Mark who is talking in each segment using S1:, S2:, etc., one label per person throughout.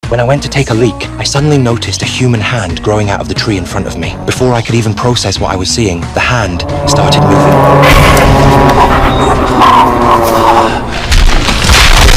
S1: When I went to take a leak, I suddenly noticed a human hand growing out of the tree in front of me. Before I could even process what I was seeing, the hand started moving.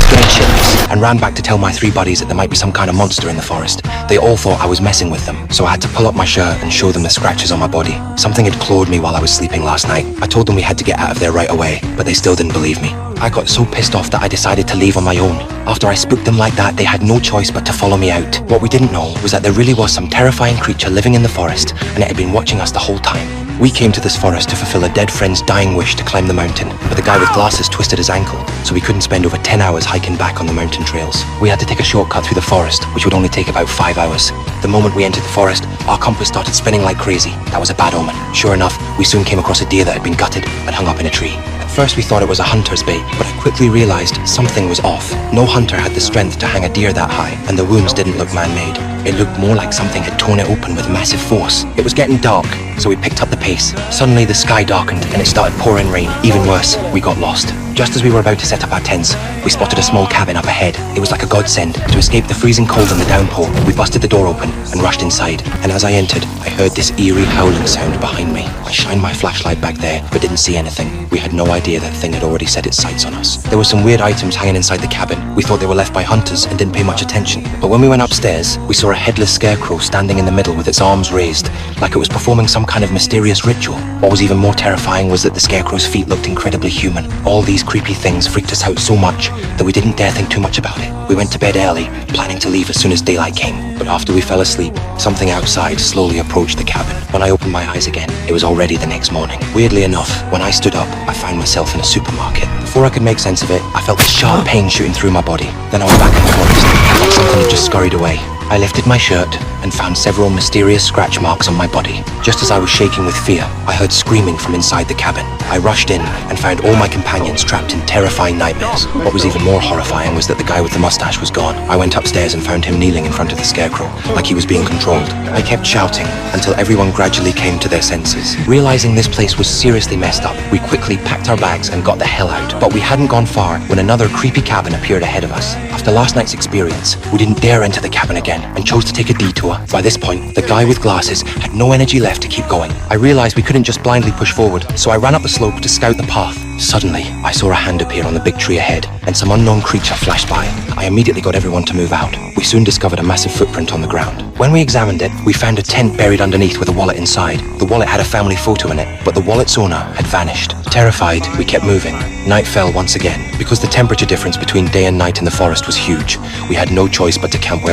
S1: Scared shitless and ran back to tell my 3 buddies that there might be some kind of monster in the forest. They all thought I was messing with them, so I had to pull up my shirt and show them the scratches on my body. Something had clawed me while I was sleeping last night. I told them we had to get out of there right away, but they still didn't believe me. I got so pissed off that I decided to leave on my own. After I spooked them like that, they had no choice but to follow me out. What we didn't know was that there really was some terrifying creature living in the forest, and it had been watching us the whole time. We came to this forest to fulfill a dead friend's dying wish to climb the mountain, but the guy with glasses twisted his ankle, so we couldn't spend over 10 hours hiking back on the mountain trails. We had to take a shortcut through the forest, which would only take about 5 hours. The moment we entered the forest, our compass started spinning like crazy. That was a bad omen. Sure enough, we soon came across a deer that had been gutted and hung up in a tree. At first we thought it was a hunter's bait, but I quickly realized something was off. No hunter had the strength to hang a deer that high, and the wounds didn't look man-made. It looked more like something had torn it open with massive force. It was getting dark, so we picked up the pace. Suddenly the sky darkened and it started pouring rain. Even worse, we got lost. Just as we were about to set up our tents, we spotted a small cabin up ahead. It was like a godsend. To escape the freezing cold and the downpour, we busted the door open and rushed inside. And as I entered, I heard this eerie howling sound behind me. I shined my flashlight back there, but didn't see anything. We had no idea that thing had already set its sights on us. There were some weird items hanging inside the cabin. We thought they were left by hunters and didn't pay much attention. But when we went upstairs, we saw a headless scarecrow standing in the middle with its arms raised, like it was performing some kind of mysterious ritual. What was even more terrifying was that the scarecrow's feet looked incredibly human. All these creepy things freaked us out so much that we didn't dare think too much about it. We went to bed early, planning to leave as soon as daylight came. But after we fell asleep, something outside slowly approached the cabin. When I opened my eyes again, it was already the next morning. Weirdly enough, when I stood up, I found myself in a supermarket. Before I could make sense of it, I felt this sharp pain shooting through my body. Then I was back in the forest, like something had just scurried away. I lifted my shirt and found several mysterious scratch marks on my body. Just as I was shaking with fear, I heard screaming from inside the cabin. I rushed in and found all my companions trapped in terrifying nightmares. What was even more horrifying was that the guy with the mustache was gone. I went upstairs and found him kneeling in front of the scarecrow, like he was being controlled. I kept shouting until everyone gradually came to their senses. Realizing this place was seriously messed up, we quickly packed our bags and got the hell out. But we hadn't gone far when another creepy cabin appeared ahead of us. After last night's experience, we didn't dare enter the cabin again and chose to take a detour. By this point, the guy with glasses had no energy left to keep going. I realized we couldn't just blindly push forward, so I ran up the slope to scout the path. Suddenly, I saw a hand appear on the big tree ahead, and some unknown creature flashed by. I immediately got everyone to move out. We soon discovered a massive footprint on the ground. When we examined it, we found a tent buried underneath with a wallet inside. The wallet had a family photo in it, but the wallet's owner had vanished. Terrified, we kept moving. Night fell once again. Because the temperature difference between day and night in the forest was huge, we had no choice but to camp where